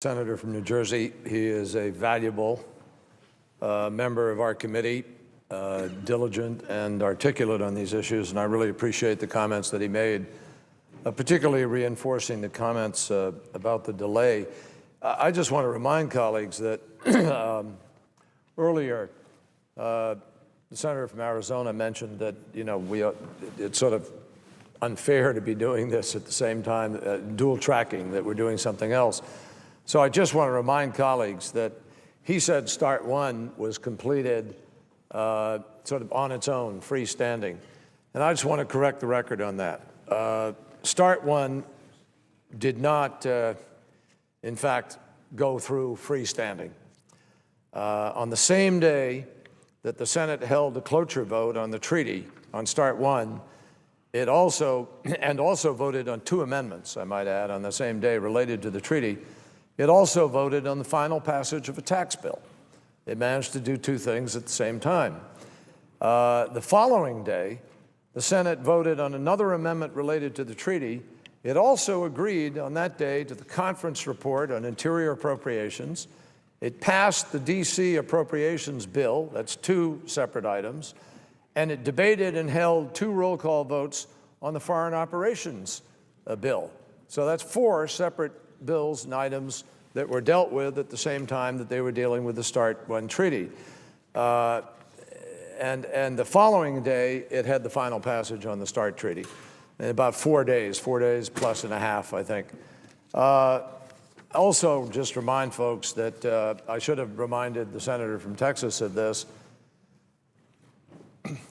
Senator from New Jersey. He is a valuable member of our committee, diligent and articulate on these issues, and I really appreciate the comments that he made, particularly reinforcing the comments about the delay. I just want to remind colleagues that earlier, the senator from Arizona mentioned that, it's sort of unfair to be doing this at the same time, dual tracking, that we're doing something else. So I just want to remind colleagues that he said Start 1 was completed sort of on its own, freestanding. And I just want to correct the record on that. Start 1 did not, in fact, go through freestanding. On the same day that the Senate held a cloture vote on the treaty, on Start 1, it also voted on 2 amendments, I might add, on the same day related to the treaty. It also voted on the final passage of a tax bill. They managed to do 2 things at the same time. The following day, the Senate voted on another amendment related to the treaty. It also agreed on that day to the conference report on interior appropriations. It passed the D.C. appropriations bill, that's 2 separate items, and it debated and held 2 roll call votes on the foreign operations bill. So that's 4 separate bills and items that were dealt with at the same time that they were dealing with the Start 1 treaty. And the following day, it had the final passage on the Start treaty in about 4 days plus and a half, I think. Also, just remind folks that I should have reminded the senator from Texas of this.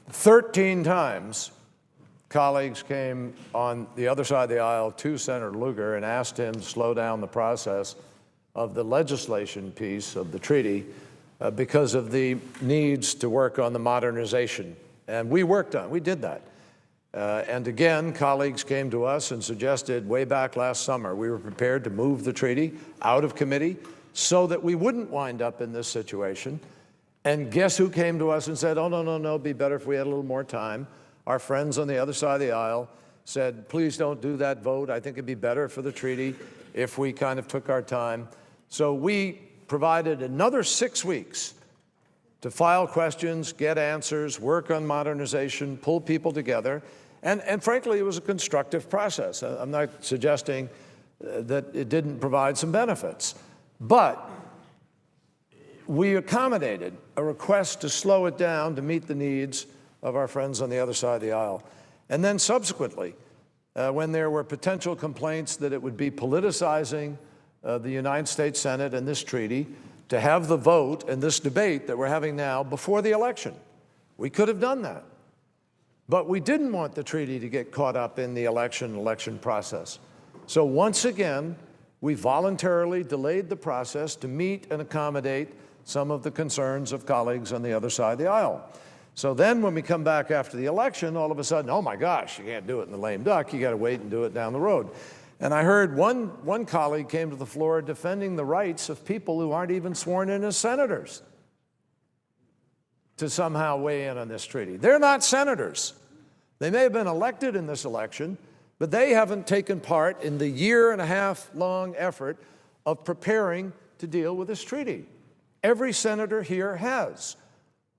13 times, colleagues came on the other side of the aisle to Senator Lugar and asked him to slow down the process of the legislation piece of the treaty because of the needs to work on the modernization. And we did that. And again, colleagues came to us and suggested way back last summer, we were prepared to move the treaty out of committee so that we wouldn't wind up in this situation. And guess who came to us and said, oh, no, it'd be better if we had a little more time. Our friends on the other side of the aisle said, please don't do that vote. I think it'd be better for the treaty if we kind of took our time. So we provided another 6 weeks to file questions, get answers, work on modernization, pull people together. And frankly, it was a constructive process. I'm not suggesting that it didn't provide some benefits. But we accommodated a request to slow it down to meet the needs of our friends on the other side of the aisle. And then subsequently, when there were potential complaints that it would be politicizing the United States Senate and this treaty, to have the vote and this debate that we're having now before the election. We could have done that. But we didn't want the treaty to get caught up in the election process. So once again, we voluntarily delayed the process to meet and accommodate some of the concerns of colleagues on the other side of the aisle. So then when we come back after the election, all of a sudden, oh my gosh, you can't do it in the lame duck. You got to wait and do it down the road. And I heard one colleague came to the floor defending the rights of people who aren't even sworn in as senators to somehow weigh in on this treaty. They're not senators. They may have been elected in this election, but they haven't taken part in the 1.5-year-long effort of preparing to deal with this treaty. Every senator here has.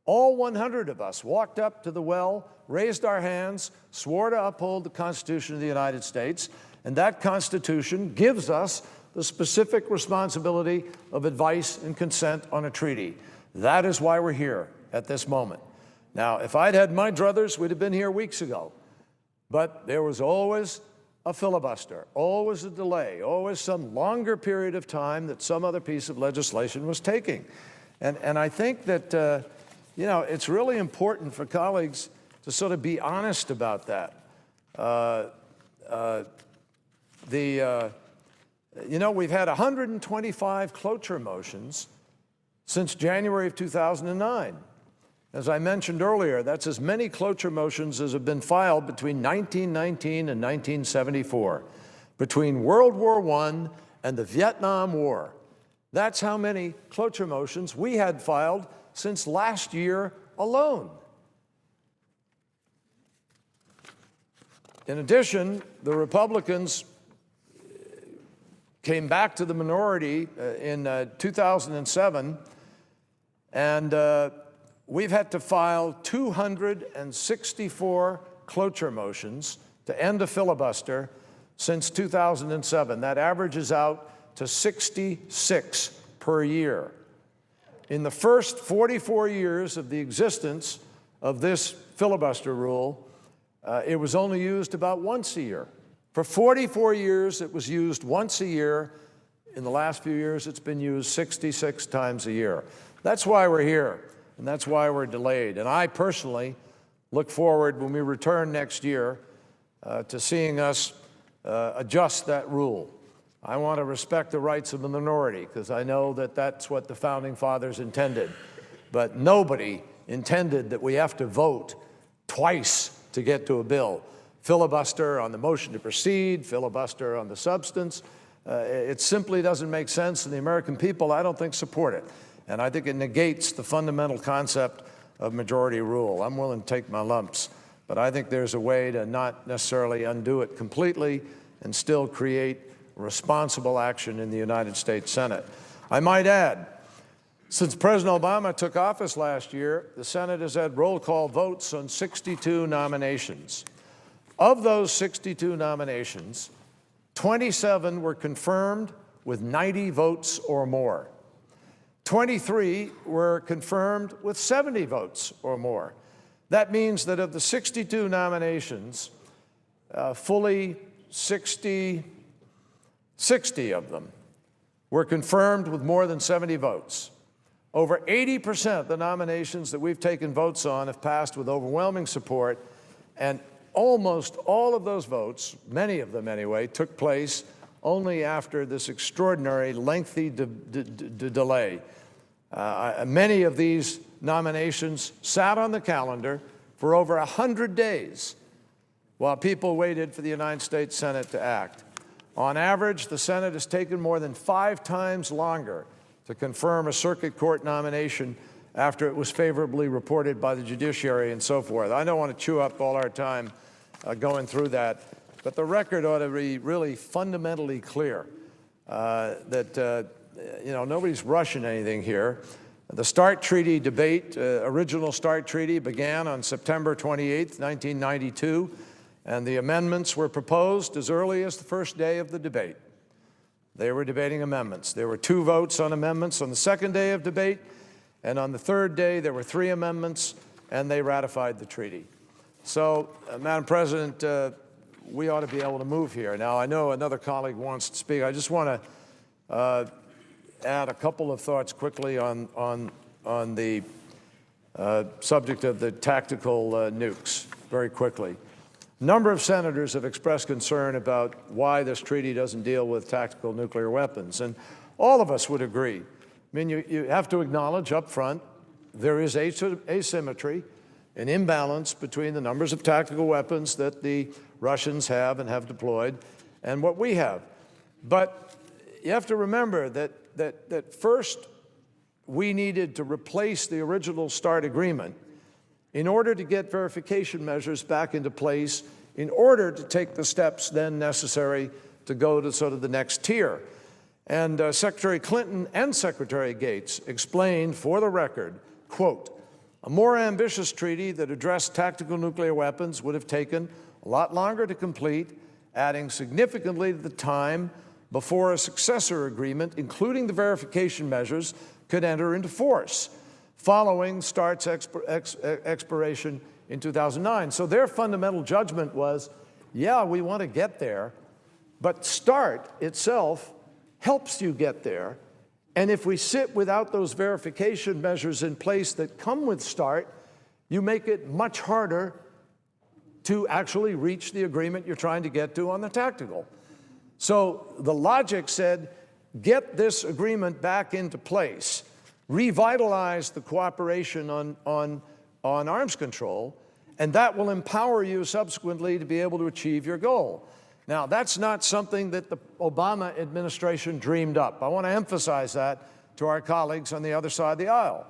All 100 of us walked up to the well, raised our hands, swore to uphold the Constitution of the United States, and that Constitution gives us the specific responsibility of advice and consent on a treaty. That is why we're here at this moment. Now, if I'd had my druthers, we'd have been here weeks ago. But there was always a filibuster, always a delay, always some longer period of time that some other piece of legislation was taking. And I think that, it's really important for colleagues to sort of be honest about that. We've had 125 cloture motions since January of 2009. As I mentioned earlier, that's as many cloture motions as have been filed between 1919 and 1974, between World War I and the Vietnam War. That's how many cloture motions we had filed since last year alone. In addition, the Republicans came back to the minority in 2007, and we've had to file 264 cloture motions to end a filibuster since 2007. That averages out to 66 per year. In the first 44 years of the existence of this filibuster rule, it was only used about once a year. For 44 years, it was used once a year. In the last few years, it's been used 66 times a year. That's why we're here, and that's why we're delayed. And I personally look forward, when we return next year, to seeing us adjust that rule. I want to respect the rights of the minority, because I know that that's what the Founding Fathers intended. But nobody intended that we have to vote twice to get to a bill. Filibuster on the motion to proceed, filibuster on the substance. It simply doesn't make sense, and the American people, I don't think, support it. And I think it negates the fundamental concept of majority rule. I'm willing to take my lumps, but I think there's a way to not necessarily undo it completely and still create responsible action in the United States Senate. I might add, since President Obama took office last year, the Senate has had roll call votes on 62 nominations. Of those 62 nominations, 27 were confirmed with 90 votes or more. 23 were confirmed with 70 votes or more. That means that of the 62 nominations, fully 60 of them were confirmed with more than 70 votes. Over 80% of the nominations that we've taken votes on have passed with overwhelming support, and almost all of those votes, many of them anyway, took place only after this extraordinary, lengthy delay. Many of these nominations sat on the calendar for over 100 days while people waited for the United States Senate to act. On average, the Senate has taken more than 5 times longer to confirm a circuit court nomination after it was favorably reported by the judiciary and so forth. I don't want to chew up all our time going through that, but the record ought to be really fundamentally clear that nobody's rushing anything here. The START Treaty debate, original START Treaty, began on September 28, 1992, and the amendments were proposed as early as the first day of the debate. They were debating amendments. There were 2 votes on amendments on the second day of debate, and on the third day there were 3 amendments, and they ratified the treaty. So, Madam President, we ought to be able to move here. Now, I know another colleague wants to speak. I just want to add a couple of thoughts quickly on the subject of the tactical nukes, very quickly. A number of senators have expressed concern about why this treaty doesn't deal with tactical nuclear weapons, and all of us would agree. I mean, you have to acknowledge up front there is asymmetry, an imbalance between the numbers of tactical weapons that the Russians have and have deployed and what we have. But you have to remember that first we needed to replace the original START agreement in order to get verification measures back into place, in order to take the steps then necessary to go to sort of the next tier. And Secretary Clinton and Secretary Gates explained, for the record, quote, "A more ambitious treaty that addressed tactical nuclear weapons would have taken a lot longer to complete, adding significantly to the time before a successor agreement, including the verification measures, could enter into force, following START's expiration in 2009. So their fundamental judgment was, yeah, we want to get there, but START itself helps you get there. And if we sit without those verification measures in place that come with START, you make it much harder to actually reach the agreement you're trying to get to on the tactical. So the logic said, get this agreement back into place, revitalize the cooperation on arms control, and that will empower you subsequently to be able to achieve your goal. Now, that's not something that the Obama administration dreamed up. I want to emphasize that to our colleagues on the other side of the aisle.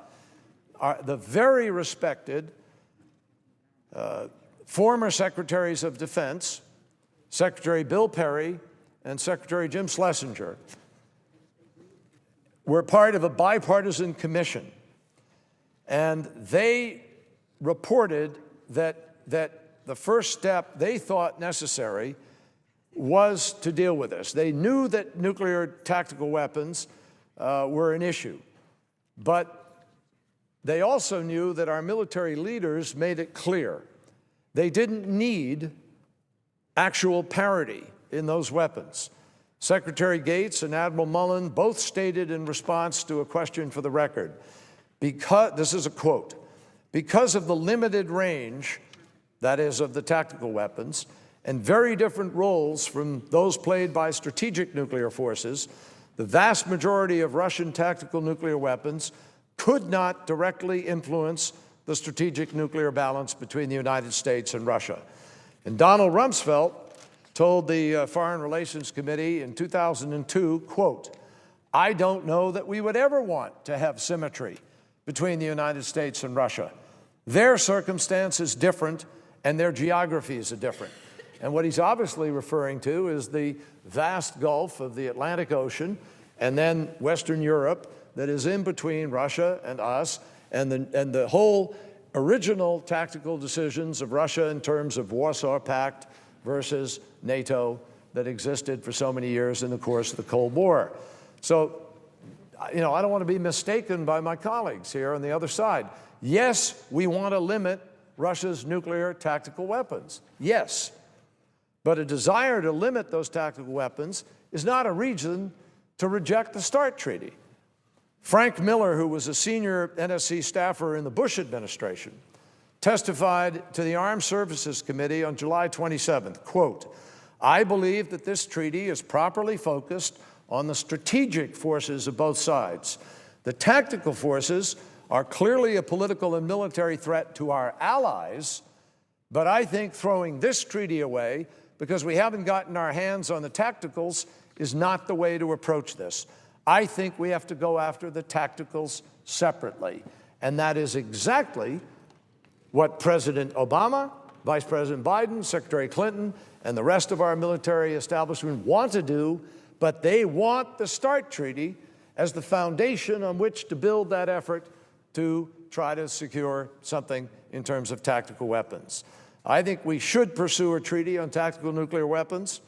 The very respected former secretaries of defense, Secretary Bill Perry and Secretary Jim Schlesinger were part of a bipartisan commission, and they reported that the first step they thought necessary was to deal with this. They knew that nuclear tactical weapons were an issue, but they also knew that our military leaders made it clear they didn't need actual parity in those weapons. Secretary Gates and Admiral Mullen both stated in response to a question for the record, this is a quote, because of the limited range, that is, of the tactical weapons, and very different roles from those played by strategic nuclear forces, the vast majority of Russian tactical nuclear weapons could not directly influence the strategic nuclear balance between the United States and Russia. And Donald Rumsfeld told the Foreign Relations Committee in 2002, quote, "I don't know that we would ever want to have symmetry between the United States and Russia. Their circumstance is different and their geographies are different." And what he's obviously referring to is the vast gulf of the Atlantic Ocean and then Western Europe that is in between Russia and us, and the whole original tactical decisions of Russia in terms of Warsaw Pact versus NATO that existed for so many years in the course of the Cold War. So, I don't want to be mistaken by my colleagues here on the other side. Yes, we want to limit Russia's nuclear tactical weapons. Yes. But a desire to limit those tactical weapons is not a reason to reject the START Treaty. Frank Miller, who was a senior NSC staffer in the Bush administration, testified to the Armed Services Committee on July 27th, quote, "I believe that this treaty is properly focused on the strategic forces of both sides. The tactical forces are clearly a political and military threat to our allies, but I think throwing this treaty away because we haven't gotten our hands on the tacticals is not the way to approach this. I think we have to go after the tacticals separately." And that is exactly what President Obama, Vice President Biden, Secretary Clinton, and the rest of our military establishment want to do, but they want the START Treaty as the foundation on which to build that effort to try to secure something in terms of tactical weapons. I think we should pursue a treaty on tactical nuclear weapons,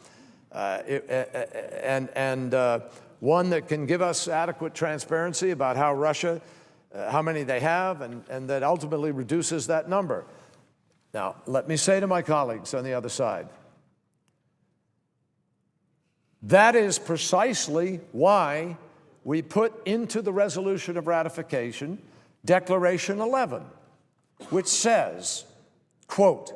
and one that can give us adequate transparency about how Russia, how many they have, and that ultimately reduces that number. Now, let me say to my colleagues on the other side, that is precisely why we put into the resolution of ratification Declaration 11, which says, quote,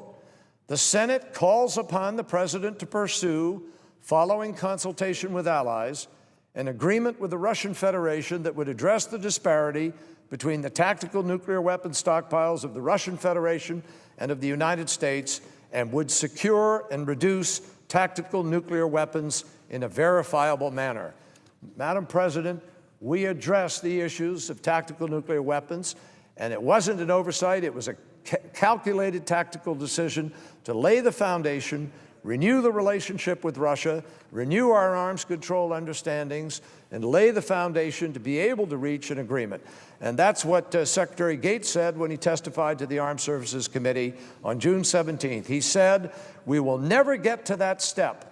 "The Senate calls upon the President to pursue, following consultation with allies, an agreement with the Russian Federation that would address the disparity between the tactical nuclear weapon stockpiles of the Russian Federation and of the United States, and would secure and reduce tactical nuclear weapons in a verifiable manner." Madam President, we addressed the issues of tactical nuclear weapons, and it wasn't an oversight, it was a calculated tactical decision to lay the foundation, renew the relationship with Russia, renew our arms control understandings, and lay the foundation to be able to reach an agreement. And that's what Secretary Gates said when he testified to the Armed Services Committee on June 17th. He said, "We will never get to that step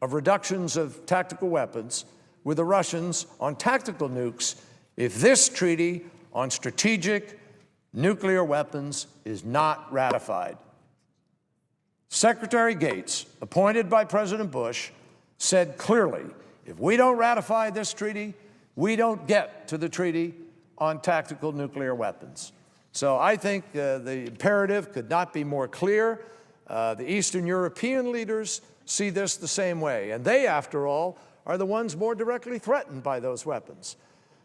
of reductions of tactical weapons with the Russians on tactical nukes if this treaty on strategic nuclear weapons is not ratified." Secretary Gates, appointed by President Bush, said clearly, if we don't ratify this treaty, we don't get to the treaty on tactical nuclear weapons. So I think the imperative could not be more clear. The Eastern European leaders see this the same way, and they, after all, are the ones more directly threatened by those weapons.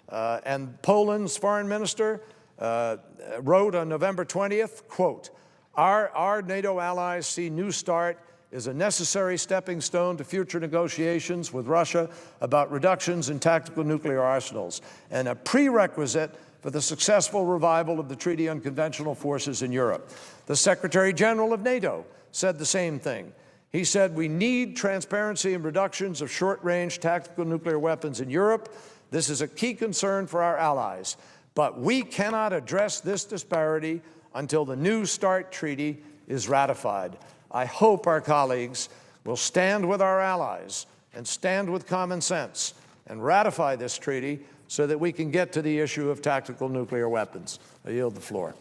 And Poland's foreign minister wrote on November 20th, quote, Our NATO allies see New START as a necessary stepping stone to future negotiations with Russia about reductions in tactical nuclear arsenals, and a prerequisite for the successful revival of the Treaty on Conventional Forces in Europe." The Secretary General of NATO said the same thing. He said, "We need transparency and reductions of short-range tactical nuclear weapons in Europe. This is a key concern for our allies. But we cannot address this disparity until the New START treaty is ratified." I hope our colleagues will stand with our allies and stand with common sense and ratify this treaty so that we can get to the issue of tactical nuclear weapons. I yield the floor.